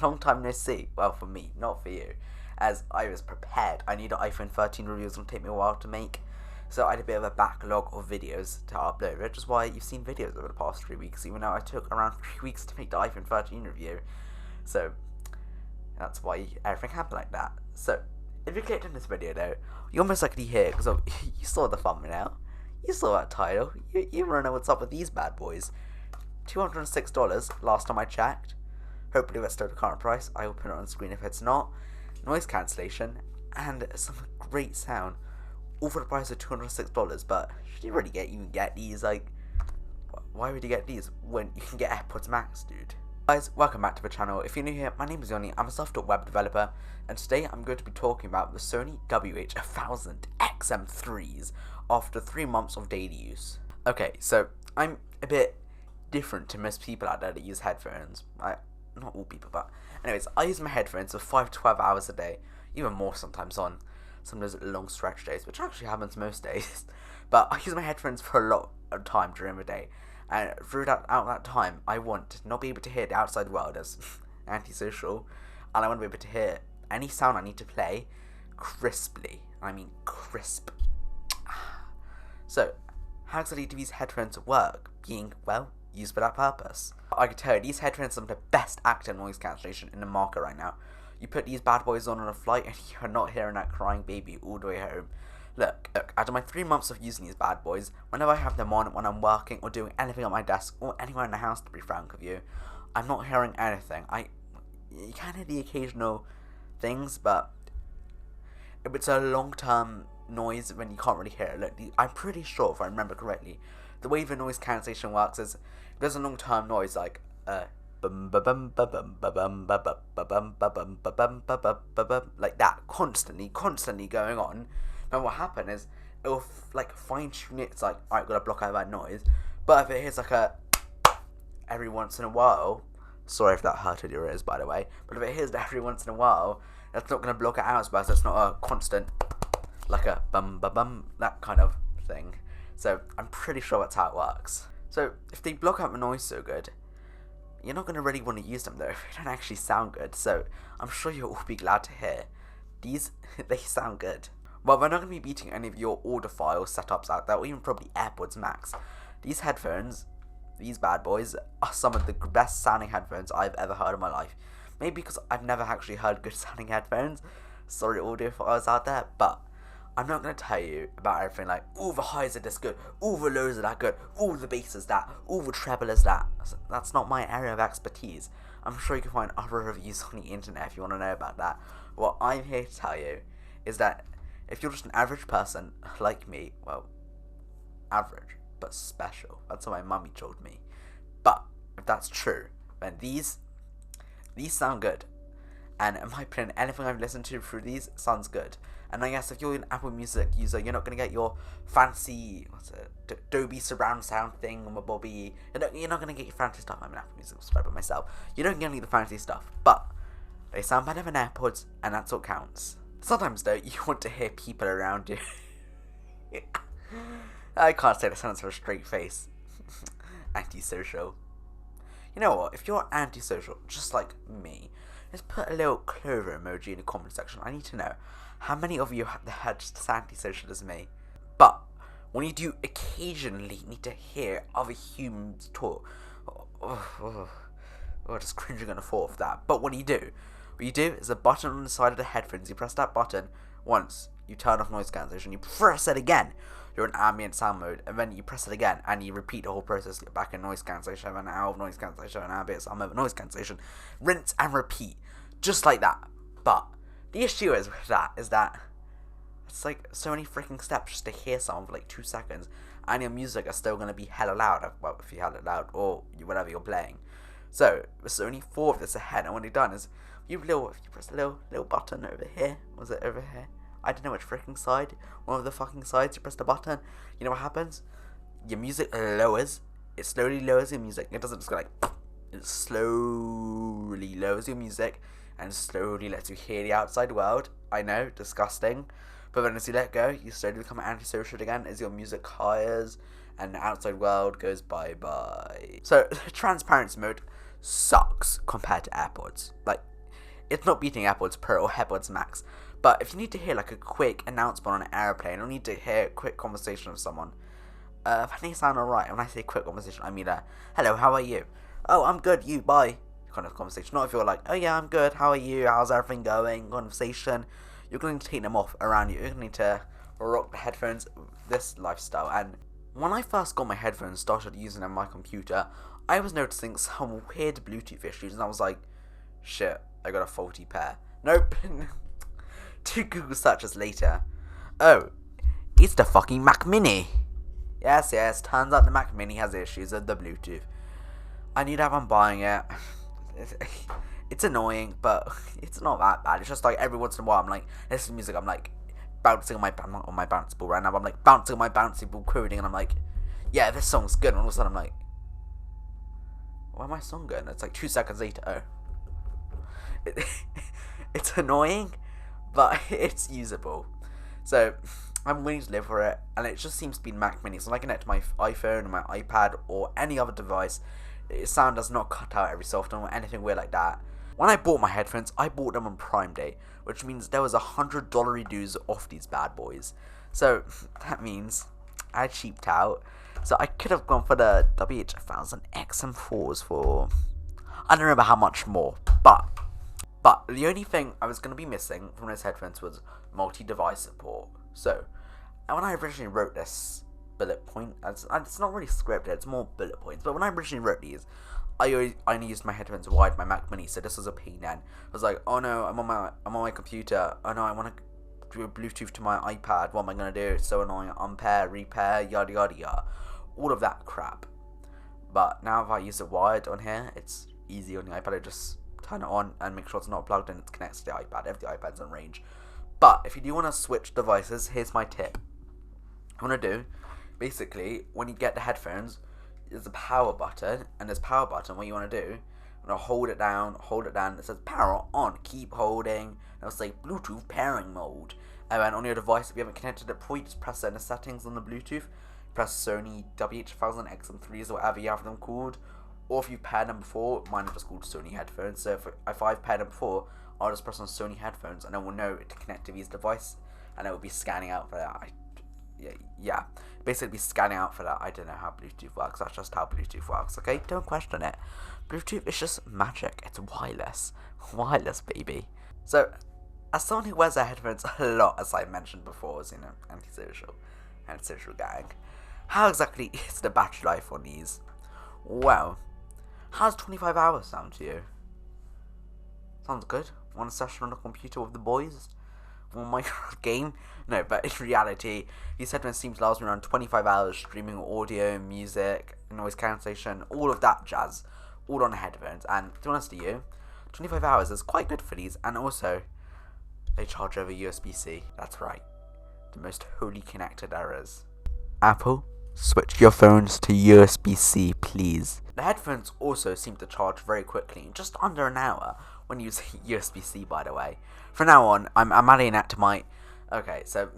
long time no see. Well, for me, not for you, as I was prepared. I knew the iPhone 13 review was going to take me a while to make, so I had a bit of a backlog of videos to upload, which is why you've seen videos over the past 3 weeks, even though I took around 3 weeks to make the iPhone 13 review. So, that's why everything happened like that. So, if you clicked on this video though, you're most likely here because you saw the thumbnail, you saw that title, you want to know what's up with these bad boys. $206 last time I checked. Hopefully that's still the current price. I will put it on screen if it's not. Noise cancellation and some great sound, all for the price of $206. But should you really even get these? Like, why would you get these when you can get AirPods Max, dude? Guys, welcome back to the channel. If you're new here, my name is Yoni. I'm a software web developer, and today I'm going to be talking about the Sony wh1000xm3s after 3 months of daily use. Okay, so I'm a bit different to most people out there that use headphones. Not all people, but anyways, I use my headphones for 5 to 12 hours a day, even more sometimes on some of those long stretch days, which actually happens most days. But I use my headphones for a lot of time during the day, and throughout that time, I want to not be able to hear the outside world as antisocial, and I want to be able to hear any sound I need to play crisply. I mean crisp. So, how exactly do these headphones work, being, well, used for that purpose? I can tell you, these headphones are some of the best active noise cancellation in the market right now. You put these bad boys on a flight and you're not hearing that crying baby all the way home. Look, out of my 3 months of using these bad boys, whenever I have them on when I'm working or doing anything at my desk or anywhere in the house, to be frank with you, I'm not hearing anything. You can hear the occasional things, but if it's a long-term noise when you can't really hear it. Look, I'm pretty sure, if I remember correctly, the way the noise cancellation works is if there's a long-term noise like like that, constantly going on, then what happens is it will like fine-tune it. It's like, alright, gotta block out that noise. But if it hears like a every once in a while, sorry if that hurted your ears, by the way, but if it hears that every once in a while, that's not gonna block it out as well. So it's not a constant, like a that kind of thing. So I'm pretty sure that's how it works. So if they block out the noise so good, you're not going to really want to use them though if they don't actually sound good. So I'm sure you'll all be glad to hear these, they sound good. Well, they're not going to be beating any of your audiophile setups out there, or even probably AirPods Max. These headphones, these bad boys, are some of the best sounding headphones I've ever heard in my life. Maybe because I've never actually heard good sounding headphones. Sorry audiophiles out there, but I'm not going to tell you about everything like, all the highs are this good, all the lows are that good, all the bass is that, all the treble is that. That's not my area of expertise. I'm sure you can find other reviews on the internet if you want to know about that. What I'm here to tell you is that if you're just an average person like me, well, average, but special. That's what my mummy told me. But if that's true, then these sound good. And in my opinion, anything I've listened to through these sounds good. And I guess if you're an Apple Music user, you're not going to get your fancy, Dolby surround sound thing on my Bobby. You're not going to get your fancy stuff. I'm an Apple Music subscriber myself. You don't get any of the fancy stuff. But they sound better than AirPods, and that's what counts. Sometimes, though, you want to hear people around you. I can't say the sentence with a straight face. Antisocial. You know what? If you're antisocial, just like me, just put a little clover emoji in the comment section. I need to know how many of you are just as antisocial as me. But when you do occasionally need to hear other humans talk, just cringing on the thought of that. But what you do is a button on the side of the headphones. You press that button once, you turn off noise cancellation. You press it again, you're in ambient sound mode, and then you press it again, and you repeat the whole process. You're back in noise cancellation, and out of noise cancellation, and ambient sound mode, noise cancellation, rinse and repeat, just like that. But the issue is with that is that it's like so many freaking steps just to hear something for like 2 seconds, and your music is still gonna be hella loud. Well, if you had it loud or whatever you're playing. So there's only 4 of this ahead, and what you've done is if you press a little button over here. Was it over here? I don't know which freaking side. One of the fucking sides. You press the button. You know what happens? Your music lowers. It slowly lowers your music. It doesn't just go like. It slowly lowers your music and slowly lets you hear the outside world. I know, disgusting. But then as you let go, you slowly become antisocial again as your music hires and the outside world goes bye-bye. So, transparency mode. sucks compared to AirPods. Like, it's not beating AirPods Pro or AirPods Max. But if you need to hear like a quick announcement on an airplane, or need to hear a quick conversation with someone, they sound alright. When I say quick conversation, I mean hello, how are you? Oh, I'm good, you, bye. Kind of conversation. Not if you're like, oh yeah, I'm good, how are you? How's everything going? Conversation. You're going to take them off around you. You're going to need to rock the headphones, this lifestyle. And when I first got my headphones and started using them on my computer, I was noticing some weird Bluetooth issues, and I was like, shit, I got a faulty pair. Nope. 2 Google searches later. Oh, it's the fucking Mac Mini. Yes, turns out the Mac Mini has issues with the Bluetooth. I need to have buying it. It's annoying, but it's not that bad. It's just like every once in a while I'm like, listening to music, I'm like bouncing on my bouncy ball right now, but I'm like bouncing on my bouncy ball quoting, and I'm like, yeah, this song's good, and all of a sudden I'm like, why am I song good? And it's like 2 seconds later, it's annoying, but it's usable. So I'm willing to live for it, and it just seems to be Mac Mini. So when I connect to my iPhone or my iPad or any other device, sound does not cut out every so often or anything weird like that. When I bought my headphones, I bought them on Prime Day, which means there was $100 dues off these bad boys. So that means I cheaped out. So I could have gone for the wh1000xm3s for, I don't remember how much more, but the only thing I was going to be missing from those headphones was multi-device support. So, and when I originally wrote this bullet point, it's not really scripted, it's more bullet points, but when I originally wrote these, I only used my headphones wired my Mac Mini, so this was a pain then. I was like, oh no, I'm on my computer, oh no, I want to do a Bluetooth to my iPad, what am I going to do? It's so annoying, unpair, repair, yada yada yada, all of that crap. But now if I use it wired on here, it's easy on the iPad. I just turn it on and make sure it's not plugged in, it connects to the iPad if the iPad's on range. But if you do want to switch devices, here's my tip. What I'm going to do, basically, when you get the headphones, there's a power button, and this power button, what you want to do, I'm going to hold it down, it says power on, keep holding, and it'll say Bluetooth pairing mode. And then on your device, if you haven't connected it before, you just press it in the settings on the Bluetooth, press Sony wh1000xm3s or whatever you have them called, or if you've paired them before, mine are just called Sony headphones, so if I've paired them before, I'll just press on Sony headphones, and then we'll know to connect to these device, and it will be scanning out for that. Yeah, basically scanning out for that. I don't know how Bluetooth works, that's just how Bluetooth works, okay? Don't question it. Bluetooth is just magic, it's wireless baby. So, as someone who wears their headphones a lot, as I mentioned before, as antisocial gang, how exactly is the battery life on these? Well, how's 25 hours sound to you? Sounds good. Want a session on the computer with the boys? Want my game? No, but in reality, these headphones seem to last me around 25 hours streaming audio, music, noise cancellation, all of that jazz, all on the headphones. And to be honest with you, 25 hours is quite good for these, and also, they charge over USB-C. That's right. The most wholly connected there is. Apple, switch your phones to USB-C, please. The headphones also seem to charge very quickly, in just under an hour, when using USB-C, by the way. From now on, I'm adding that to my... Okay, so...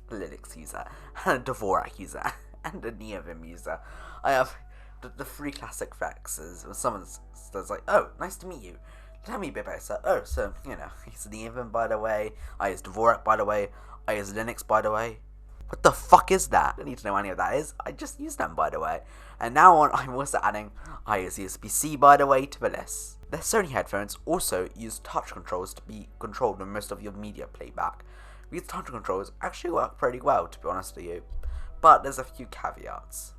Linux user, and a Dvorak user, and a Neovim user. I have the 3 classic flexes. When someone says like, oh, nice to meet you. Tell me a bit about it. Oh, so, you know, I use Neovim, by the way. I use Dvorak, by the way. I use Linux, by the way. What the fuck is that? I don't need to know any of that is. I just use them, by the way. And now on, I'm also adding, I use USB-C, by the way, to the list. The Sony headphones also use touch controls to be controlled with most of your media playback. These touch controls actually work pretty well, to be honest with you. But there's a few caveats.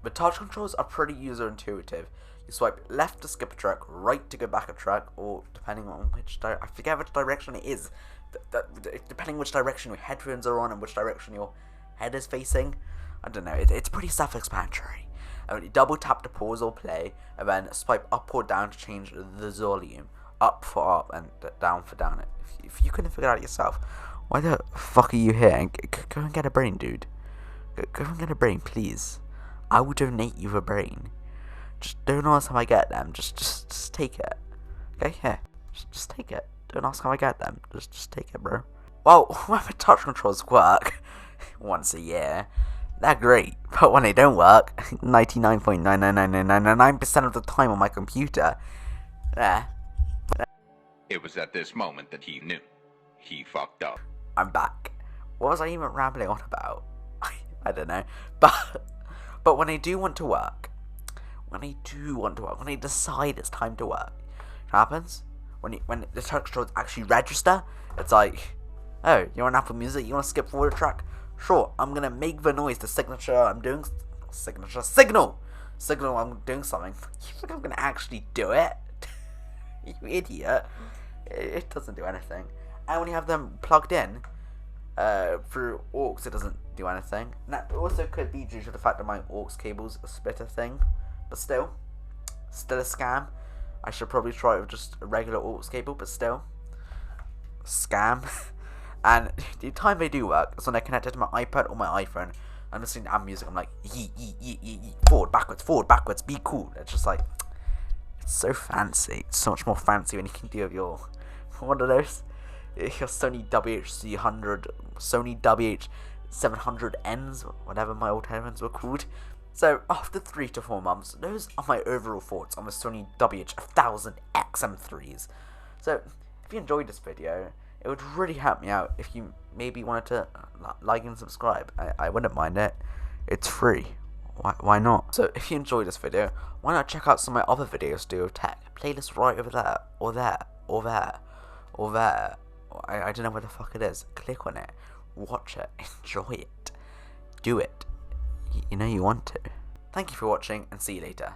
The touch controls are pretty user-intuitive. You swipe left to skip a track, right to go back a track, or depending on which I forget which direction it is. Depending which direction your headphones are on and which direction your head is facing. I don't know, it's pretty self-explanatory. And you double tap to pause or play, and then swipe up or down to change the volume. Up for up and down for down. If you couldn't figure it out yourself, why the fuck are you here? And go and get a brain, dude. Go and get a brain, please. I will donate you a brain. Just don't ask how I get them. Just take it. Okay, here. Just take it. Don't ask how I get them. Just take it, bro. Well, when the touch controls work once a year, they're great. But when they don't work, 99.99999% of the time on my computer, It was at this moment that he knew. He fucked up. I'm back. What was I even rambling on about? I don't know. But when I do want to work, when I decide it's time to work, what happens? When the texture actually register, it's like, oh, you're on Apple Music, you want to skip forward a track? Sure, I'm gonna make the noise, the signature I'm doing, signal I'm doing something. You think I'm gonna actually do it? You idiot. It doesn't do anything. And when you have them plugged in through aux, it doesn't do anything. Now, it also could be due to the fact that my aux cable's a splitter thing, but still a scam. I should probably try it with just a regular aux cable, but still scam. And the time they do work is when they're connected to my iPad or my iPhone. I'm listening to music. I'm like, forward, backwards, be cool. It's just like, it's so fancy. It's so much more fancy when you can do with your one of those, your Sony wh700Ns, whatever my old headphones were called. So after 3 to 4 months, those are my overall thoughts on the Sony wh1000xm3s. So if you enjoyed this video, it would really help me out if you maybe wanted to like and subscribe. I wouldn't mind it. It's free. Why not? So if you enjoyed this video, why not check out some of my other videos to do with tech? Playlist right over there, or there, or there, or there. I don't know where the fuck it is. Click on it. Watch it. Enjoy it. Do it. You know you want to. Thank you for watching, and see you later.